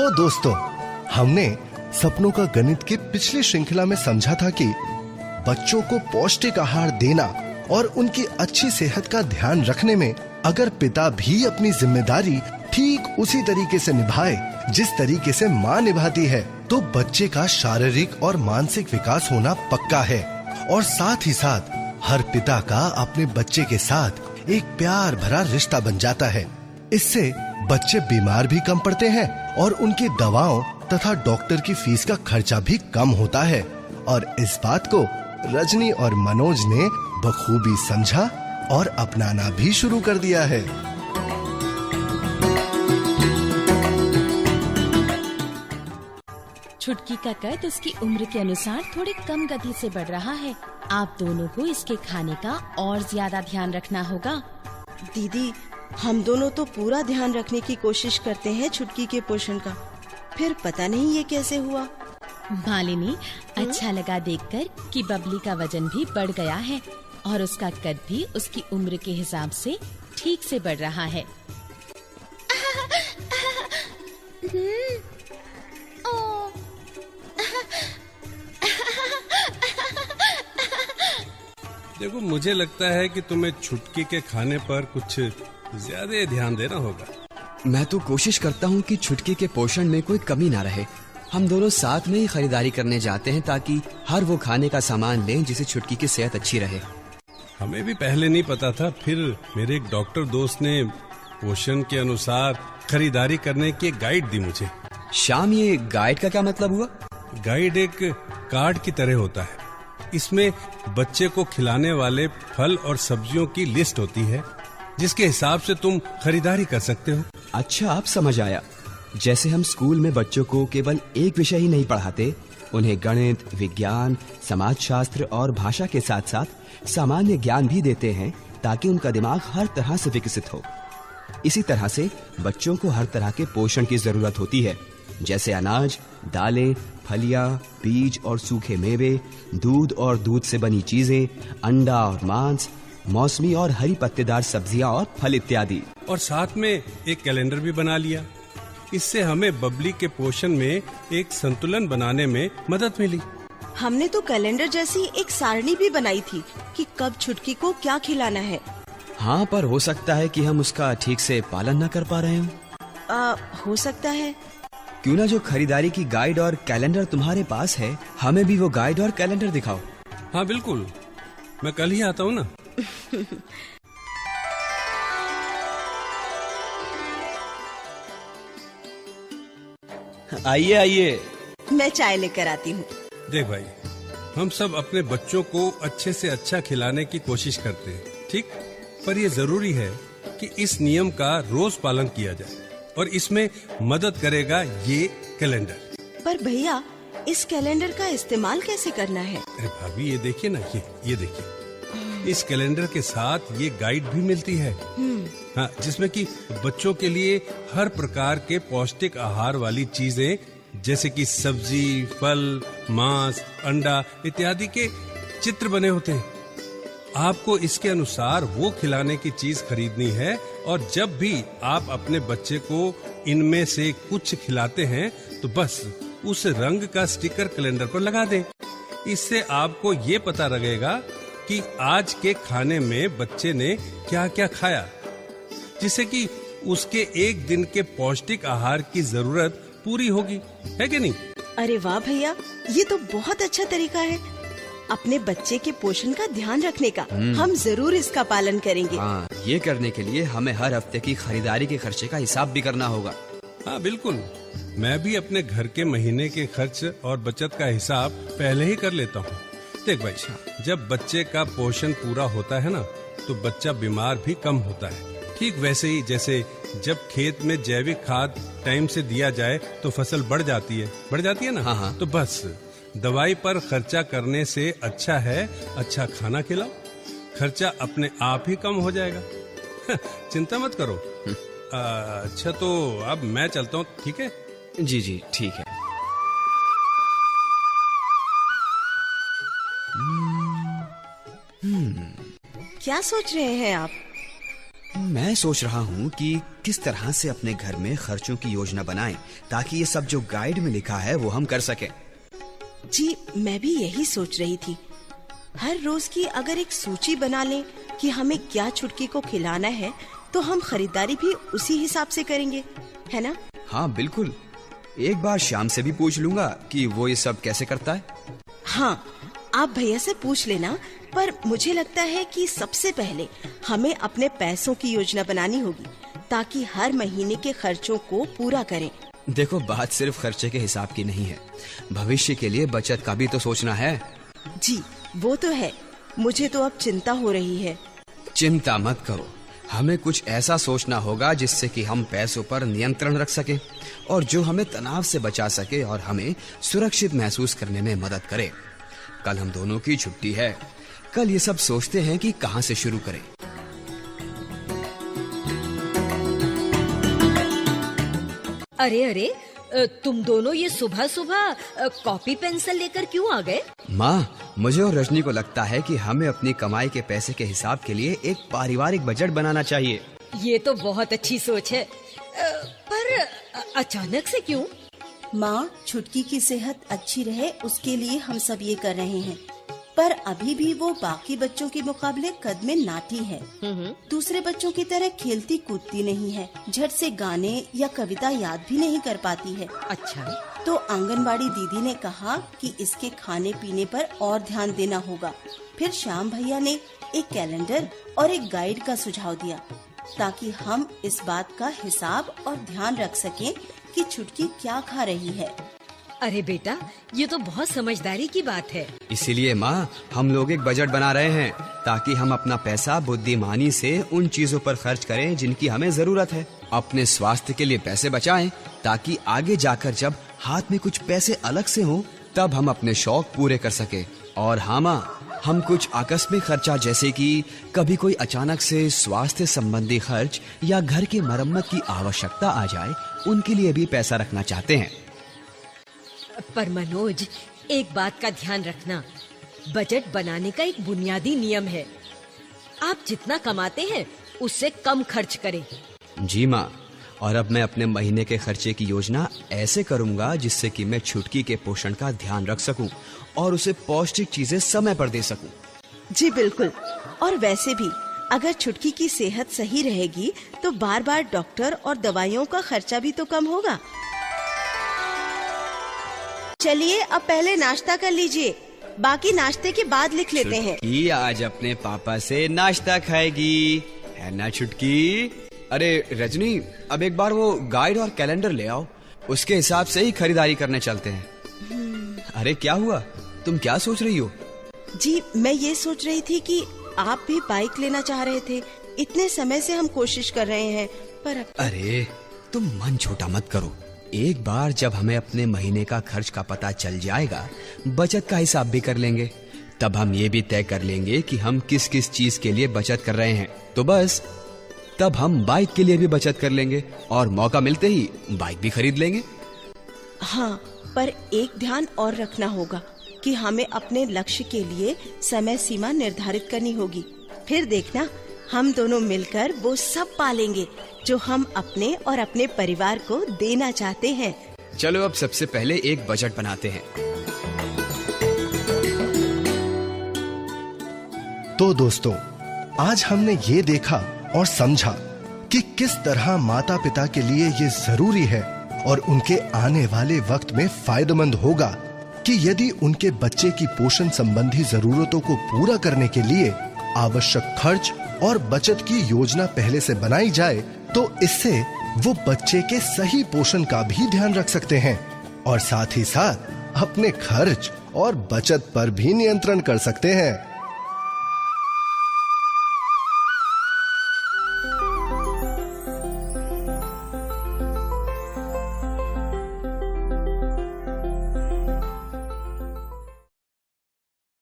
तो दोस्तों, हमने सपनों का गणित की पिछली श्रृंखला में समझा था कि बच्चों को पौष्टिक आहार देना और उनकी अच्छी सेहत का ध्यान रखने में अगर पिता भी अपनी जिम्मेदारी ठीक उसी तरीके से निभाए जिस तरीके से माँ निभाती है, तो बच्चे का शारीरिक और मानसिक विकास होना पक्का है। और साथ ही साथ हर पिता का अपने बच्चे के साथ एक प्यार भरा रिश्ता बन जाता है। इससे बच्चे बीमार भी कम पड़ते हैं और उनकी दवाओं तथा डॉक्टर की फीस का खर्चा भी कम होता है। और इस बात को रजनी और मनोज ने बखूबी समझा और अपनाना भी शुरू कर दिया है। छुटकी का कद उसकी उम्र के अनुसार थोड़ी कम गति से बढ़ रहा है। आप दोनों को इसके खाने का और ज्यादा ध्यान रखना होगा। दीदी, हम दोनों तो पूरा ध्यान रखने की कोशिश करते हैं छुटकी के पोषण का, फिर पता नहीं ये कैसे हुआ। मालिनी, अच्छा लगा देखकर कि बबली का वजन भी बढ़ गया है और उसका कद भी उसकी उम्र के हिसाब से ठीक से बढ़ रहा है। देखो, मुझे लगता है कि तुम्हें छुटकी के खाने पर कुछ ज्यादा ध्यान देना होगा। मैं तो कोशिश करता हूँ कि छुटकी के पोषण में कोई कमी ना रहे। हम दोनों साथ में ही खरीदारी करने जाते हैं ताकि हर वो खाने का सामान लें जिससे छुटकी की सेहत अच्छी रहे। हमें भी पहले नहीं पता था, फिर मेरे एक डॉक्टर दोस्त ने पोषण के अनुसार खरीदारी करने की एक गाइड दी मुझे। शाम, ये गाइड का क्या मतलब हुआ? गाइड एक कार्ड की तरह होता है। इसमें बच्चे को खिलाने वाले फल और सब्जियों की लिस्ट होती है जिसके हिसाब से तुम खरीदारी कर सकते हो। अच्छा, अब समझ आया। जैसे हम स्कूल में बच्चों को केवल एक विषय ही नहीं पढ़ाते, उन्हें गणित, विज्ञान, समाजशास्त्र और भाषा के साथ साथ सामान्य ज्ञान भी देते हैं ताकि उनका दिमाग हर तरह से विकसित हो। इसी तरह से बच्चों को हर तरह के पोषण की जरूरत होती है, जैसे अनाज, दालें, फलियां, बीज और सूखे मेवे, दूध और दूध से बनी चीजें, अंडा और मांस, मौसमी और हरी पत्तेदार सब्जियां और फल इत्यादि। और साथ में एक कैलेंडर भी बना लिया। इससे हमें बबली के पोषण में एक संतुलन बनाने में मदद मिली। हमने तो कैलेंडर जैसी एक सारणी भी बनाई थी कि कब छुटकी को क्या खिलाना है। हाँ, पर हो सकता है कि हम उसका ठीक से पालन न कर पा रहे हों। हो सकता है। क्यों ना जो खरीदारी की गाइड और कैलेंडर तुम्हारे पास है, हमें भी वो गाइड और कैलेंडर दिखाओ। हाँ बिल्कुल, मैं कल ही आता हूँ ना। आइए आइए, मैं चाय लेकर आती हूँ। देख भाई, हम सब अपने बच्चों को अच्छे से अच्छा खिलाने की कोशिश करते हैं, ठीक? पर ये जरूरी है कि इस नियम का रोज पालन किया जाए और इसमें मदद करेगा ये कैलेंडर। पर भैया, इस कैलेंडर का इस्तेमाल कैसे करना है? अरे भाभी, ये देखिए ना, ये देखिए। इस कैलेंडर के साथ ये गाइड भी मिलती है। हाँ, जिसमें कि बच्चों के लिए हर प्रकार के पौष्टिक आहार वाली चीजें जैसे कि सब्जी, फल, मांस, अंडा इत्यादि के चित्र बने होते हैं। आपको इसके अनुसार वो खिलाने की चीज खरीदनी है और जब भी आप अपने बच्चे को इनमें से कुछ खिलाते हैं तो बस उस रंग का स्टिकर कैलेंडर पर लगा दें। इससे आपको ये पता लगेगा कि आज के खाने में बच्चे ने क्या क्या खाया, जिससे कि उसके एक दिन के पौष्टिक आहार की जरूरत पूरी होगी, है कि नहीं? अरे वाह भैया, ये तो बहुत अच्छा तरीका है अपने बच्चे के पोषण का ध्यान रखने का। हम जरूर इसका पालन करेंगे। हाँ, ये करने के लिए हमें हर हफ्ते की खरीदारी के खर्चे का हिसाब भी करना होगा। हाँ बिल्कुल, मैं भी अपने घर के महीने के खर्च और बचत का हिसाब पहले ही कर लेता हूँ। देख भाई, जब बच्चे का पोषण पूरा होता है ना, तो बच्चा बीमार भी कम होता है। ठीक वैसे ही जैसे जब खेत में जैविक खाद टाइम से दिया जाए तो फसल बढ़ जाती है ना। हाँ। तो बस दवाई पर खर्चा करने से अच्छा है अच्छा खाना खिलाओ, खर्चा अपने आप ही कम हो जाएगा। चिंता मत करो। अच्छा, तो अब मैं चलता हूँ, ठीक है? जी जी, ठीक है। क्या सोच रहे हैं आप? मैं सोच रहा हूँ कि किस तरह से अपने घर में खर्चों की योजना बनाएं ताकि ये सब जो गाइड में लिखा है वो हम कर सकें। जी मैं भी यही सोच रही थी। हर रोज की अगर एक सूची बना लें कि हमें क्या छुटकी को खिलाना है, तो हम खरीदारी भी उसी हिसाब से करेंगे, है ना? हाँ बिल्कुल, एक बार श्याम से भी पूछ लूंगा कि वो ये सब कैसे करता है। हाँ, आप भैया से पूछ लेना, पर मुझे लगता है कि सबसे पहले हमें अपने पैसों की योजना बनानी होगी ताकि हर महीने के खर्चों को पूरा करें। देखो, बात सिर्फ खर्चे के हिसाब की नहीं है, भविष्य के लिए बचत का भी तो सोचना है। जी वो तो है, मुझे तो अब चिंता हो रही है। चिंता मत करो, हमें कुछ ऐसा सोचना होगा जिससे कि हम पैसों पर नियंत्रण रख सकें और जो हमें तनाव से बचा सके और हमें सुरक्षित महसूस करने में मदद करे। कल हम दोनों की छुट्टी है, कल ये सब सोचते हैं कि कहां से शुरू करें। अरे अरे, तुम दोनों ये सुबह सुबह कॉपी पेंसिल लेकर क्यों आ गए? माँ, मुझे और रजनी को लगता है कि हमें अपनी कमाई के पैसे के हिसाब के लिए एक पारिवारिक बजट बनाना चाहिए। ये तो बहुत अच्छी सोच है, पर अचानक से क्यों? माँ, छुटकी की सेहत अच्छी रहे उसके लिए हम सब ये कर रहे हैं, पर अभी भी वो बाकी बच्चों के मुकाबले कद में नाटी है। दूसरे बच्चों की तरह खेलती कूदती नहीं है, झट से गाने या कविता याद भी नहीं कर पाती है। अच्छा, तो आंगनबाड़ी दीदी ने कहा कि इसके खाने पीने पर और ध्यान देना होगा। फिर श्याम भैया ने एक कैलेंडर और एक गाइड का सुझाव दिया ताकि हम इस बात का हिसाब और ध्यान रख सकें कि छुटकी क्या खा रही है। अरे बेटा, ये तो बहुत समझदारी की बात है। इसीलिए माँ, हम लोग एक बजट बना रहे हैं ताकि हम अपना पैसा बुद्धिमानी से उन चीजों पर खर्च करें जिनकी हमें जरूरत है। अपने स्वास्थ्य के लिए पैसे बचाएं ताकि आगे जाकर जब हाथ में कुछ पैसे अलग से हों तब हम अपने शौक पूरे कर सके। और हाँ माँ, हम कुछ आकस्मिक खर्चा जैसे कि कभी कोई अचानक से स्वास्थ्य संबंधी खर्च या घर की मरम्मत की आवश्यकता आ जाए, उनके लिए भी पैसा रखना चाहते हैं। पर मनोज, एक बात का ध्यान रखना, बजट बनाने का एक बुनियादी नियम है, आप जितना कमाते हैं उससे कम खर्च करें। जी माँ, और अब मैं अपने महीने के खर्चे की योजना ऐसे करूंगा जिससे कि मैं छुटकी के पोषण का ध्यान रख सकूं और उसे पौष्टिक चीजें समय पर दे सकूं। जी बिल्कुल, और वैसे भी अगर छुटकी की सेहत सही रहेगी तो बार बार डॉक्टर और दवाइयों का खर्चा भी तो कम होगा। चलिए अब पहले नाश्ता कर लीजिए, बाकी नाश्ते के बाद लिख लेते हैं। छुटकी आज अपने पापा से नाश्ता खाएगी, है ना छुटकी? अरे रजनी, अब एक बार वो गाइड और कैलेंडर ले आओ, उसके हिसाब से ही खरीदारी करने चलते हैं। अरे क्या हुआ, तुम क्या सोच रही हो? जी मैं ये सोच रही थी कि आप भी बाइक लेना चाह रहे थे, इतने समय से हम कोशिश कर रहे हैं पर अरे तुम मन छोटा मत करो, एक बार जब हमें अपने महीने का खर्च का पता चल जाएगा, बचत का हिसाब भी कर लेंगे, तब हम ये भी तय कर लेंगे कि हम किस किस चीज के लिए बचत कर रहे हैं। तो बस तब हम बाइक के लिए भी बचत कर लेंगे और मौका मिलते ही बाइक भी खरीद लेंगे। हाँ, पर एक ध्यान और रखना होगा कि हमें अपने लक्ष्य के लिए समय सीमा निर्धारित करनी होगी। फिर देखना, हम दोनों मिलकर वो सब पालेंगे जो हम अपने और अपने परिवार को देना चाहते हैं। चलो अब सबसे पहले एक बजट बनाते हैं। तो दोस्तों, आज हमने ये देखा और समझा कि किस तरह माता पिता के लिए ये जरूरी है और उनके आने वाले वक्त में फायदेमंद होगा कि यदि उनके बच्चे की पोषण संबंधी जरूरतों को पूरा करने के लिए आवश्यक खर्च और बचत की योजना पहले से बनाई जाए, तो इससे वो बच्चे के सही पोषण का भी ध्यान रख सकते हैं और साथ ही साथ अपने खर्च और बचत पर भी नियंत्रण कर सकते हैं।